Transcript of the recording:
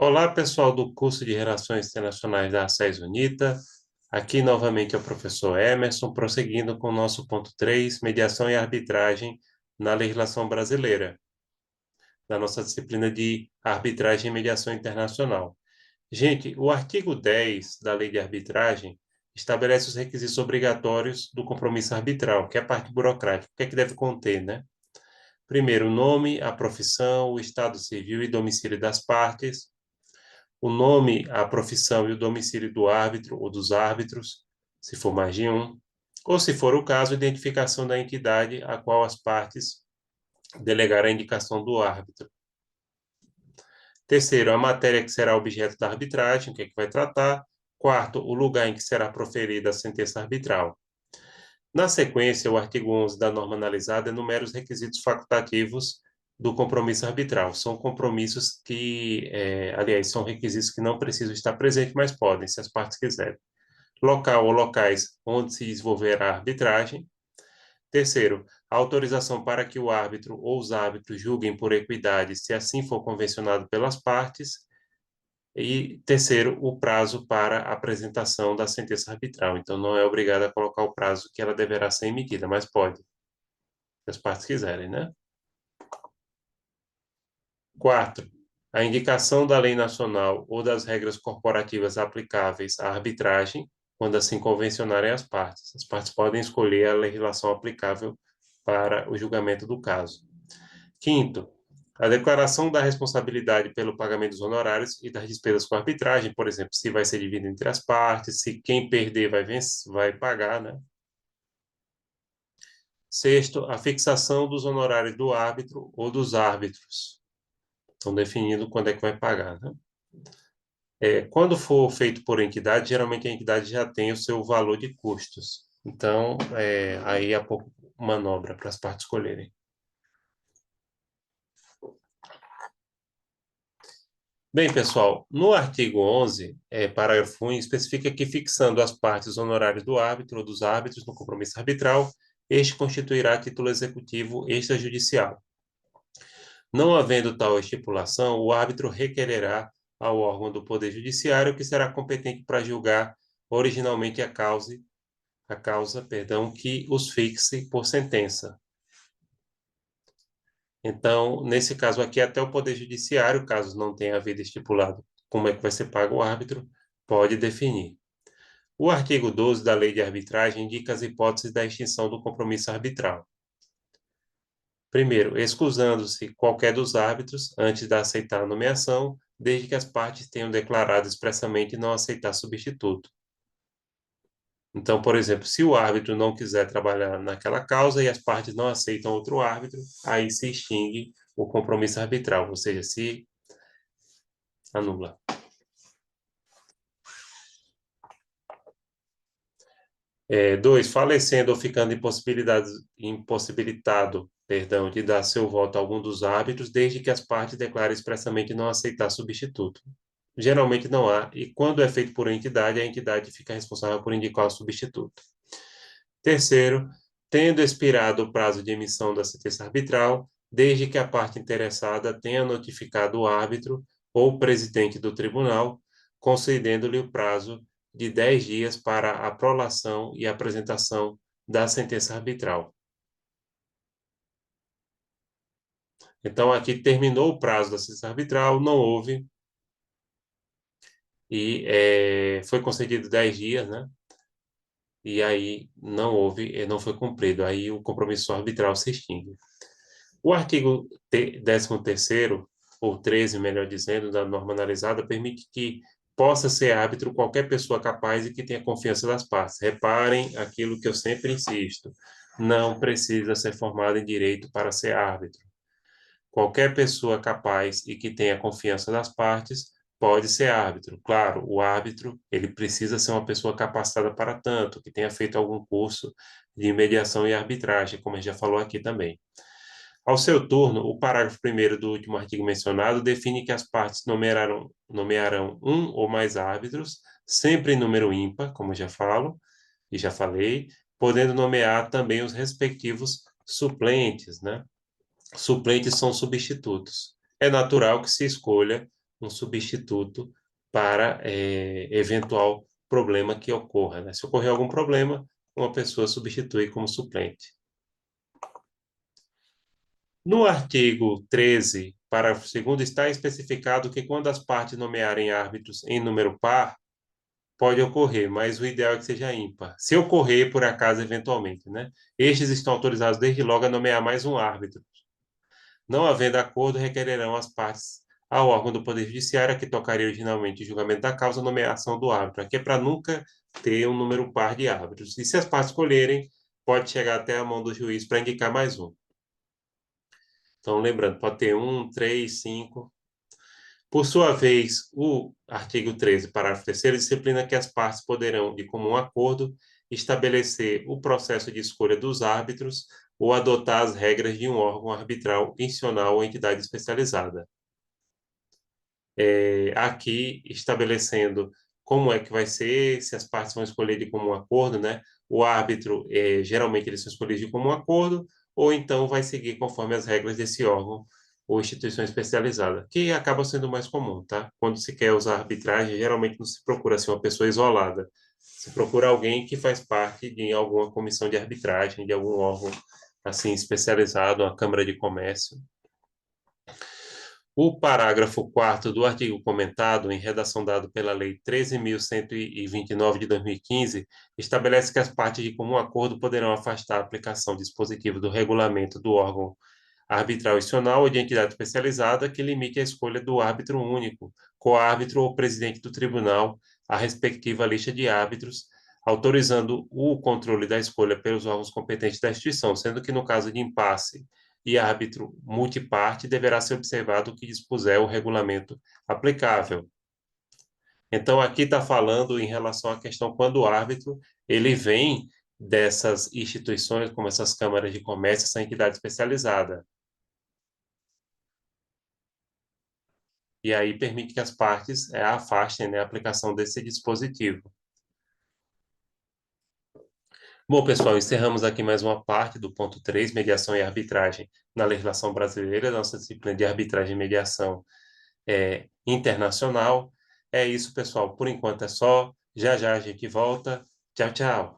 Olá, pessoal do curso de Relações Internacionais da SES UNITA. Aqui novamente é o professor Emerson, prosseguindo com o nosso ponto 3, mediação e arbitragem na legislação brasileira, da nossa disciplina de arbitragem e mediação internacional. Gente, o artigo 10 da Lei de Arbitragem estabelece os requisitos obrigatórios do compromisso arbitral, que é a parte burocrática. O que é que deve conter, né? Primeiro, o nome, a profissão, o estado civil e domicílio das partes, o nome, a profissão e o domicílio do árbitro ou dos árbitros, se for mais de um, ou, se for o caso, a identificação da entidade a qual as partes delegaram a indicação do árbitro. Terceiro, a matéria que será objeto da arbitragem, o que é que vai tratar. Quarto, o lugar em que será proferida a sentença arbitral. Na sequência, o artigo 11 da norma analisada enumera os requisitos facultativos do compromisso arbitral. São compromissos que, aliás, são requisitos que não precisam estar presentes, mas podem, se as partes quiserem. Local ou locais onde se desenvolverá a arbitragem. Terceiro, a autorização para que o árbitro ou os árbitros julguem por equidade, se assim for convencionado pelas partes. E terceiro, o prazo para a apresentação da sentença arbitral. Então, não é obrigado a colocar o prazo que ela deverá ser emitida, mas pode, se as partes quiserem, né? Quarto, a indicação da lei nacional ou das regras corporativas aplicáveis à arbitragem, quando assim convencionarem as partes. As partes podem escolher a legislação aplicável para o julgamento do caso. Quinto, a declaração da responsabilidade pelo pagamento dos honorários e das despesas com arbitragem, por exemplo, se vai ser dividido entre as partes, se quem perder vai pagar, né? Sexto, a fixação dos honorários do árbitro ou dos árbitros. Estão definindo quando é que vai pagar, né? Quando for feito por entidade, geralmente a entidade já tem o seu valor de custos. Então, aí há pouco manobra para as partes escolherem. Bem, pessoal, no artigo 11, parágrafo 1, especifica que, fixando as partes honorárias do árbitro ou dos árbitros no compromisso arbitral, este constituirá título executivo extrajudicial. Não havendo tal estipulação, o árbitro requererá ao órgão do Poder Judiciário, que será competente para julgar originalmente a causa, que os fixe por sentença. Então, nesse caso aqui, até o Poder Judiciário, caso não tenha havido estipulado como é que vai ser pago o árbitro, pode definir. O artigo 12 da Lei de Arbitragem indica as hipóteses da extinção do compromisso arbitral. Primeiro, excusando-se qualquer dos árbitros antes de aceitar a nomeação, desde que as partes tenham declarado expressamente não aceitar substituto. Então, por exemplo, se o árbitro não quiser trabalhar naquela causa e as partes não aceitam outro árbitro, aí se extingue o compromisso arbitral, ou seja, se anula. Dois, falecendo ou ficando impossibilitado, de dar seu voto a algum dos árbitros, desde que as partes declarem expressamente não aceitar substituto. Geralmente não há, e quando é feito por entidade, a entidade fica responsável por indicar o substituto. Terceiro, tendo expirado o prazo de emissão da sentença arbitral, desde que a parte interessada tenha notificado o árbitro ou o presidente do tribunal, concedendo-lhe o prazo de 10 dias para a prolação e apresentação da sentença arbitral. Então, aqui terminou o prazo da sentença arbitral, não houve, e foi concedido 10 dias, né? E aí não houve, não foi cumprido, aí o compromisso arbitral se extingue. O artigo 13º, ou 13, melhor dizendo, da norma analisada, permite que possa ser árbitro qualquer pessoa capaz e que tenha confiança das partes. Reparem aquilo que eu sempre insisto, não precisa ser formado em direito para ser árbitro. Qualquer pessoa capaz e que tenha confiança das partes pode ser árbitro. Claro, o árbitro, ele precisa ser uma pessoa capacitada para tanto, que tenha feito algum curso de mediação e arbitragem, como a gente já falou aqui também. Ao seu turno, o parágrafo 1º do último artigo mencionado define que as partes nomearão um ou mais árbitros, sempre em número ímpar, como já falo e já falei, podendo nomear também os respectivos suplentes, né? Suplentes são substitutos. É natural que se escolha um substituto para eventual problema que ocorra, né? Se ocorrer algum problema, uma pessoa substitui como suplente. No artigo 13, parágrafo 2º, está especificado que quando as partes nomearem árbitros em número par, pode ocorrer, mas o ideal é que seja ímpar. Se ocorrer, por acaso, eventualmente, né? Estes estão autorizados desde logo a nomear mais um árbitro. Não havendo acordo, requererão as partes ao órgão do Poder Judiciário, a que tocaria originalmente o julgamento da causa, a nomeação do árbitro. Aqui é para nunca ter um número par de árbitros. E se as partes escolherem, pode chegar até a mão do juiz para indicar mais um. Então, lembrando, pode ter 1, 3, 5. Por sua vez, o artigo 13, parágrafo 3º, disciplina que as partes poderão, de comum acordo, estabelecer o processo de escolha dos árbitros ou adotar as regras de um órgão arbitral institucional ou entidade especializada. Aqui, estabelecendo como é que vai ser, se as partes vão escolher de comum acordo, né? O árbitro, geralmente, eles são escolhidos de comum acordo, ou então vai seguir conforme as regras desse órgão ou instituição especializada, que acaba sendo mais comum, tá? Quando se quer usar arbitragem, geralmente não se procura assim, uma pessoa isolada. Se procura alguém que faz parte de alguma comissão de arbitragem, de algum órgão assim especializado, uma Câmara de Comércio. O parágrafo 4º do artigo comentado, em redação dado pela Lei 13.129 de 2015, estabelece que as partes de comum acordo poderão afastar a aplicação dispositivo do regulamento do órgão arbitral institucional ou de entidade especializada que limite a escolha do árbitro único, coárbitro ou presidente do tribunal, a respectiva lista de árbitros, autorizando o controle da escolha pelos órgãos competentes da instituição, sendo que no caso de impasse e árbitro multiparte, deverá ser observado o que dispuser o regulamento aplicável. Então, aqui está falando em relação à questão quando o árbitro ele vem dessas instituições, como essas câmaras de comércio, essa entidade especializada. E aí permite que as partes afastem, né, a aplicação desse dispositivo. Bom, pessoal, encerramos aqui mais uma parte do ponto 3, mediação e arbitragem na legislação brasileira, nossa disciplina de arbitragem e mediação internacional. É isso, pessoal. Por enquanto é só. Já já a gente volta. Tchau, tchau.